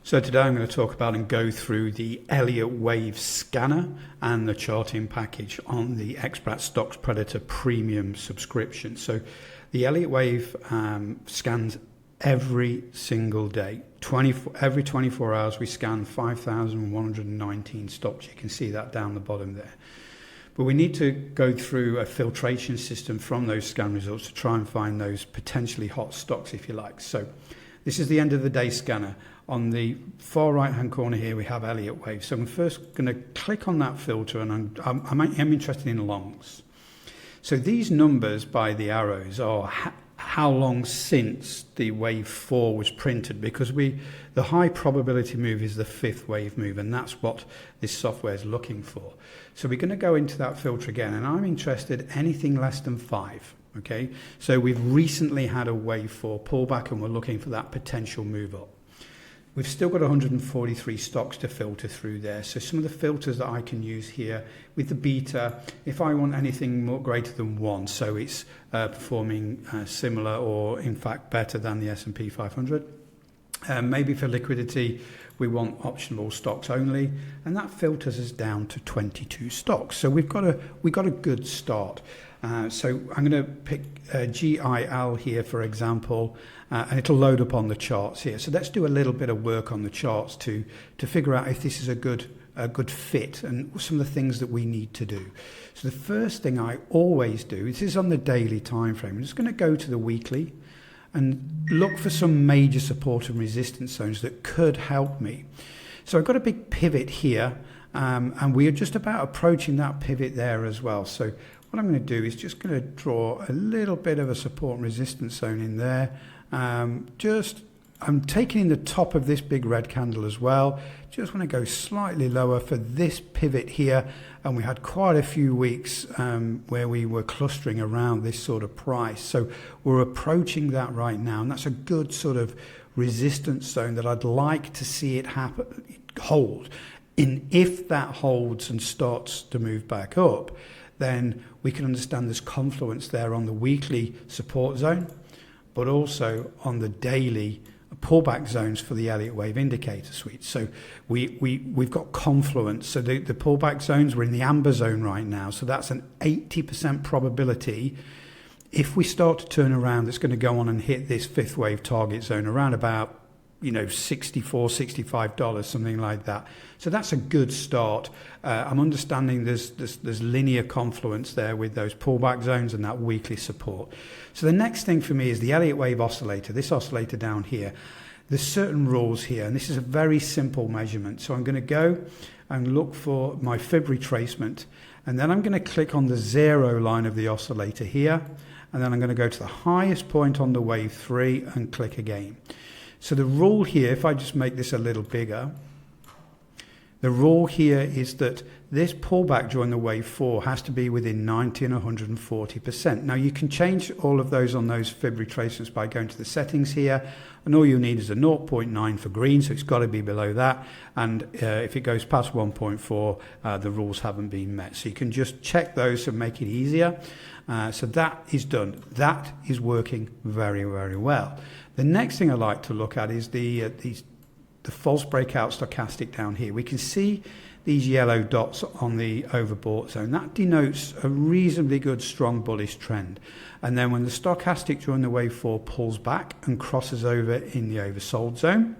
So today I'm going to talk about and go through the Elliott Wave Scanner and the charting package on the xBrat Stocks Predator Premium subscription. So the Elliott Wave scans every single day. Every 24 hours we scan 5,119 stocks. You can see that down the bottom there. But we need to go through a filtration system from those scan results to try and find those potentially hot stocks, if you like. So this is the end of the day scanner. On the far right hand corner here we have Elliott Wave. So I'm first going to click on that filter, and I'm interested in longs. So these numbers by the arrows are how long since the wave 4 was printed, because the high probability move is the 5th wave move, and that's what this software is looking for. So we're going to go into that filter again, and I'm interested anything less than 5. Okay, so we've recently had a wave 4 pullback and we're looking for that potential move up. We've still got 143 stocks to filter through there. So some of the filters that I can use here with the beta, if I want anything more greater than 1, so it's performing similar or in fact better than the S&P 500. Maybe for liquidity, we want optional stocks only, and that filters us down to 22 stocks. So we got a good start. So I'm going to pick GIL here, for example, and it'll load up on the charts here. So let's do a little bit of work on the charts to figure out if this is a good fit and some of the things that we need to do. So the first thing I always do, this is on the daily time frame. I'm just going to go to the weekly and look for some major support and resistance zones that could help me. So I've got a big pivot here, and we are just about approaching that pivot there as well. So what I'm going to do is just going to draw a little bit of a support and resistance zone in there. I'm taking in the top of this big red candle as well. Just want to go slightly lower for this pivot here, and we had quite a few weeks where we were clustering around this sort of price. So we're approaching that right now, and that's a good sort of resistance zone that I'd like to see it hold. And if that holds and starts to move back up, then we can understand there's confluence there on the weekly support zone, but also on the daily pullback zones for the Elliott Wave indicator suite. So we've got confluence. So the pullback zones, we're in the amber zone right now. So that's an 80% probability. If we start to turn around, it's going to go on and hit this 5th wave target zone around about, $64, $65, something like that. So that's a good start. I'm understanding there's linear confluence there with those pullback zones and that weekly support. So the next thing for me is the Elliott Wave Oscillator, this oscillator down here. There's certain rules here, and this is a very simple measurement. So I'm going to go and look for my fib retracement, and then I'm going to click on the 0 line of the oscillator here, and then I'm going to go to the highest point on the wave 3 and click again. So the rule here, if I just make this a little bigger, the rule here is that this pullback during the wave 4 has to be within 90 and 140%. Now you can change all of those on those fib retracements by going to the settings here, and all you need is a 0.9 for green, so it's got to be below that, and if it goes past 1.4, the rules haven't been met. So you can just check those and make it easier. So that is done. That is working very, very well. The next thing I like to look at is the false breakout stochastic down here. We can see these yellow dots on the overbought zone. That denotes a reasonably good strong bullish trend. And then when the stochastic during the wave 4 pulls back and crosses over in the oversold zone,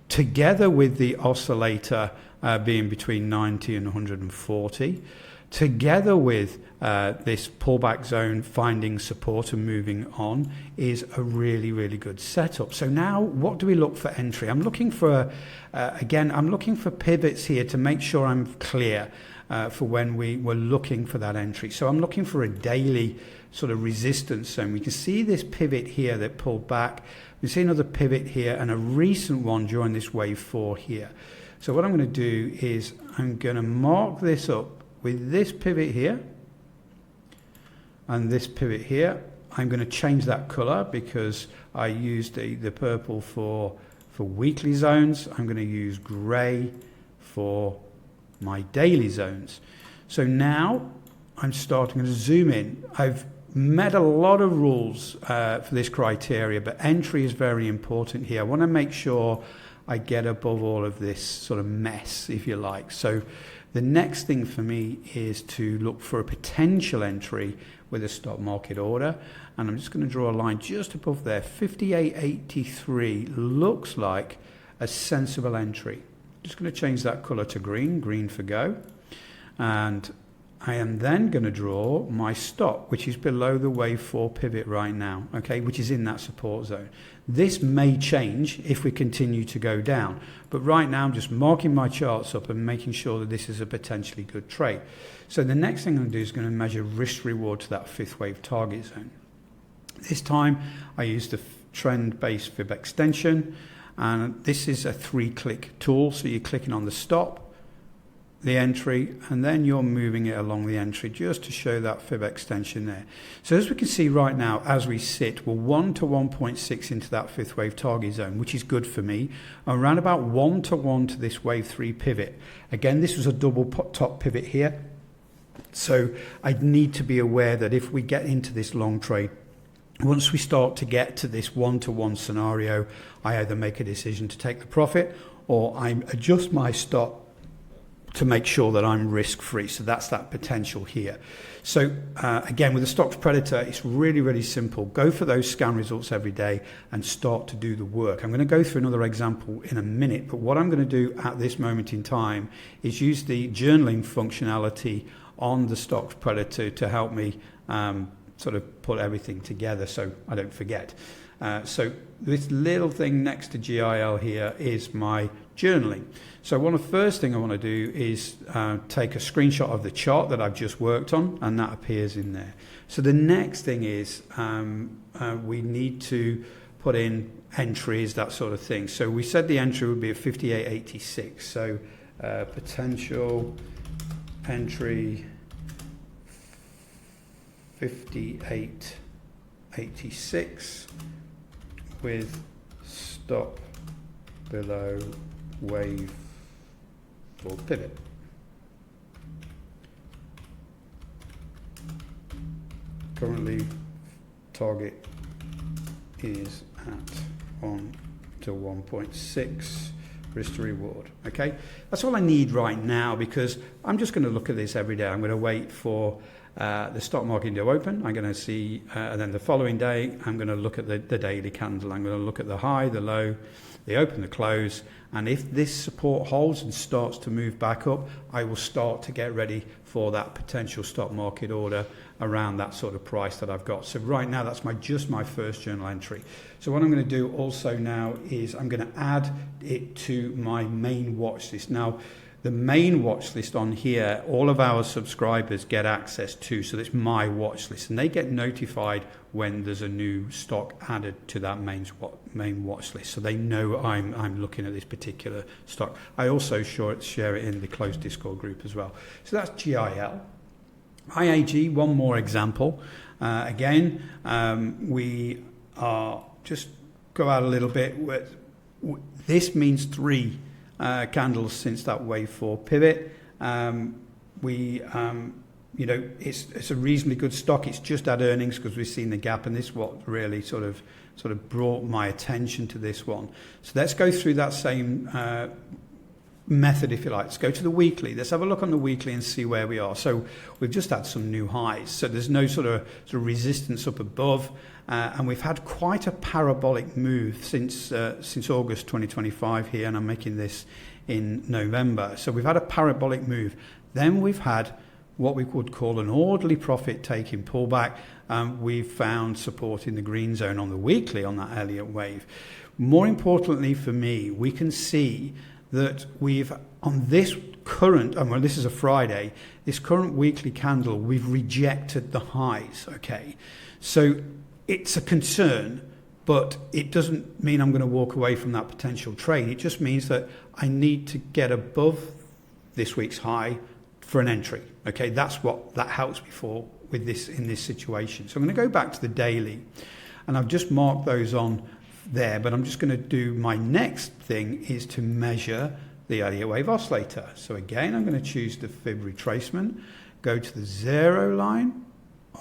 together with the oscillator being between 90 and 140, together with this pullback zone finding support and moving on, is a really, really good setup. So now what do we look for entry? I'm looking for, I'm looking for pivots here to make sure I'm clear for when we were looking for that entry. So I'm looking for a daily sort of resistance zone. We can see this pivot here that pulled back. We see another pivot here and a recent one during this wave 4 here. So what I'm going to do is I'm going to mark this up with this pivot here and this pivot here. I'm going to change that color because I used the purple for weekly zones. I'm going to use gray for my daily zones. So now I'm starting to zoom in. I've met a lot of rules for this criteria, but entry is very important here. I want to make sure I get above all of this sort of mess, if you like. So the next thing for me is to look for a potential entry with a stop market order. And I'm just going to draw a line just above there. 58.83 looks like a sensible entry. Just going to change that color to green, green for go. And I am then going to draw my stop, which is below the wave 4 pivot right now, okay, which is in that support zone. This may change if we continue to go down, but right now I'm just marking my charts up and making sure that this is a potentially good trade. So the next thing I'm going to do is going to measure risk reward to that 5th wave target zone. This time I use the trend-based fib extension, and this is a 3-click tool, so you're clicking on the stop, the entry, and then you're moving it along the entry just to show that fib extension there. So as we can see right now, as we sit, we're 1 to 1.6 into that 5th wave target zone, which is good for me. Around about 1 to 1 to this wave 3 pivot. Again, this was a double top pivot here. So I need to be aware that if we get into this long trade, once we start to get to this 1 to 1 scenario, I either make a decision to take the profit or I adjust my stop to make sure that I'm risk-free. So that's that potential here. So again, with the stocks predator, it's really, really simple. Go for those scan results every day and start to do the work. I'm going to go through another example in a minute, but what I'm going to do at this moment in time is use the journaling functionality on the stocks predator to help me sort of put everything together so I don't forget. So this little thing next to GIL here is my journaling. So one of the first thing I want to do is take a screenshot of the chart that I've just worked on, and that appears in there. So the next thing is we need to put in entries, that sort of thing. So we said the entry would be at 58.86. So potential entry 58.86 with stop below wave 4 pivot. Currently target is at 1 to 1.6 risk to reward. Okay, that's all I need right now, because I'm just going to look at this every day. I'm going to wait for the stock market to open. I'm going to see, and then the following day, I'm going to look at the daily candle. I'm going to look at the high, the low, the open, the close. And if this support holds and starts to move back up, I will start to get ready for that potential stock market order around that sort of price that I've got. So right now, that's just my first journal entry. So what I'm going to do also now is I'm going to add it to my main watch list. Now, the main watch list on here, all of our subscribers get access to, so it's my watch list, and they get notified when there's a new stock added to that main watch list, so they know I'm looking at this particular stock. I also share it in the closed Discord group as well. So that's GIL. IAG, one more example. Again, we are just go out a little bit. This means 3 candles since that wave 4 pivot. It's a reasonably good stock. It's just had earnings because we've seen the gap, and this is what really sort of brought my attention to this one. So let's go through that same method, if you like. Let's go to the weekly. Let's have a look on the weekly and see where we are. So we've just had some new highs. So there's no sort of resistance up above. And we've had quite a parabolic move since August 2025 here, and I'm making this in November. So we've had a parabolic move. Then we've had what we would call an orderly profit-taking pullback. We've found support in the green zone on the weekly on that Elliott wave. More importantly for me, we can see that we've, on this current, well, this is a Friday, this current weekly candle, we've rejected the highs, okay? So it's a concern, but it doesn't mean I'm going to walk away from that potential trade. It just means that I need to get above this week's high for an entry. Okay, that helps me with this in this situation. So I'm going to go back to the daily, and I've just marked those on there, but I'm just going to do my next thing is to measure the Elliott Wave Oscillator. So again, I'm going to choose the fib retracement, go to the 0 line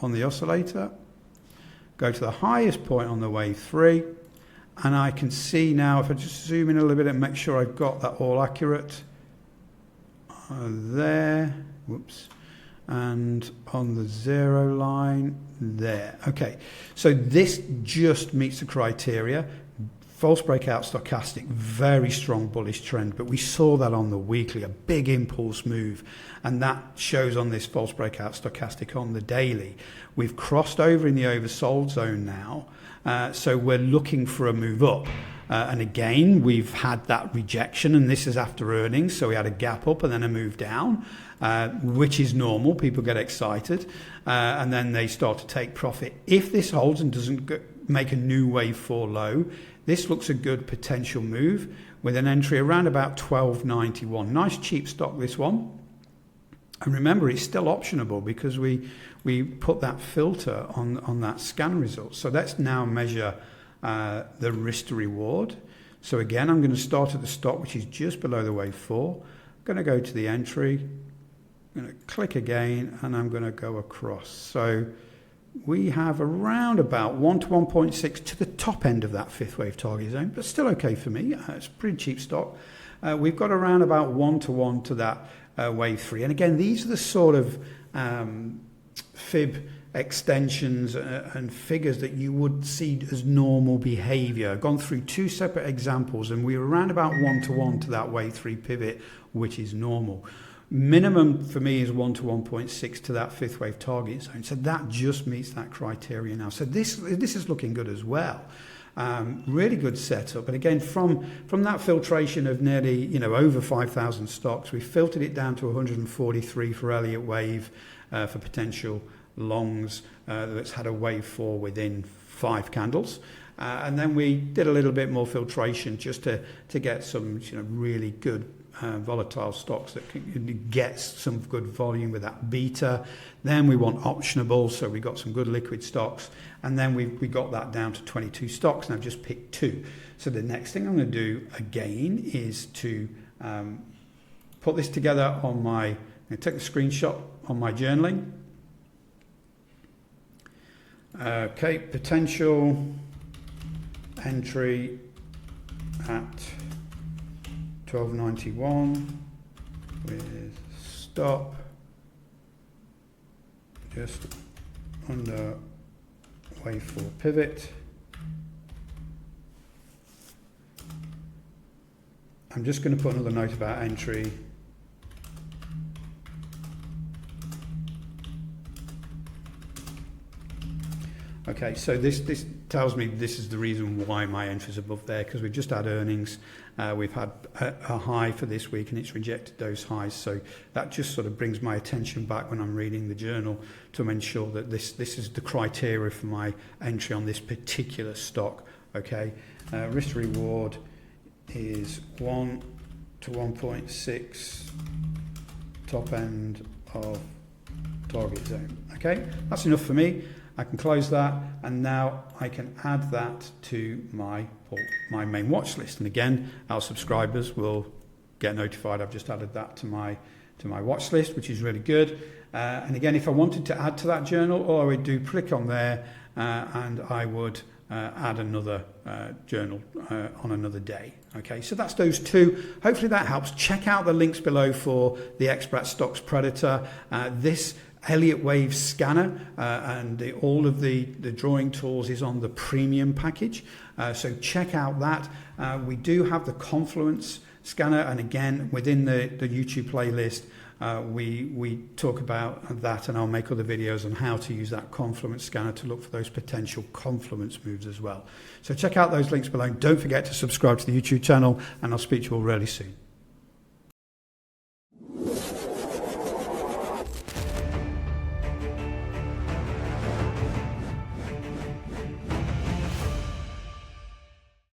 on the oscillator, go to the highest point on the wave 3, and I can see now, if I just zoom in a little bit and make sure I've got that all accurate, there, whoops, and on the 0 line there. Okay, so this just meets the criteria. False breakout stochastic, very strong bullish trend, but we saw that on the weekly, a big impulse move, and that shows on this false breakout stochastic on the daily. We've crossed over in the oversold zone now, so we're looking for a move up. And again, we've had that rejection, and this is after earnings, so we had a gap up and then a move down, which is normal. People get excited, and then they start to take profit. If this holds and doesn't make a new wave 4 low, this looks a good potential move with an entry around about 12.91. Nice cheap stock, this one. And remember, it's still optionable because we put that filter on that scan result. So let's now measure the risk to reward. So again, I'm going to start at the stop, which is just below the wave 4. I'm going to go to the entry. I'm going to click again, and I'm going to go across. So we have around about 1 to 1.6 to the top end of that 5th wave target zone, but still okay for me. It's pretty cheap stock. We've got around about 1 to 1 to that wave 3. And again, these are the sort of fib extensions and figures that you would see as normal behavior. I've gone through 2 separate examples, and we're around about 1 to 1 to that wave 3 pivot, which is normal. Minimum for me is 1 to 1.6 to that 5th wave target zone. So that just meets that criteria now. So this is looking good as well. Really good setup. But again, from that filtration of nearly, over 5,000 stocks, we filtered it down to 143 for Elliott Wave for potential longs that's had a wave 4 within 5 candles. And then we did a little bit more filtration just to get some really good volatile stocks that can get some good volume with that beta. Then we want optionable, so we got some good liquid stocks, and then we got that down to 22 stocks, and I've just picked 2. So the next thing I'm going to do again is to put this together on my, I'm going to take a screenshot on my journaling. Okay, potential entry at 12.91 with stop just under wave 4 pivot. I'm just going to put another note about entry. Okay, so this tells me this is the reason why my entry is above there, because we've just had earnings. We've had a high for this week, and it's rejected those highs. So that just sort of brings my attention back when I'm reading the journal to ensure that this is the criteria for my entry on this particular stock. Okay, risk to reward is 1 to 1.6 top end of target zone. Okay, that's enough for me. I can close that, and now I can add that to my main watch list. And again, our subscribers will get notified I've just added that to my watch list, which is really good. And again, if I wanted to add to that journal, all I would do, click on there, and I would add another journal on another day. Okay, so that's those 2. Hopefully that helps. Check out the links below for the xBrat Stocks Predator. This Elliott Wave Scanner and all of the drawing tools is on the premium package. So check out that. We do have the Confluence Scanner, and again, within the YouTube playlist, we talk about that, and I'll make other videos on how to use that Confluence Scanner to look for those potential confluence moves as well. So check out those links below. Don't forget to subscribe to the YouTube channel, and I'll speak to you all really soon.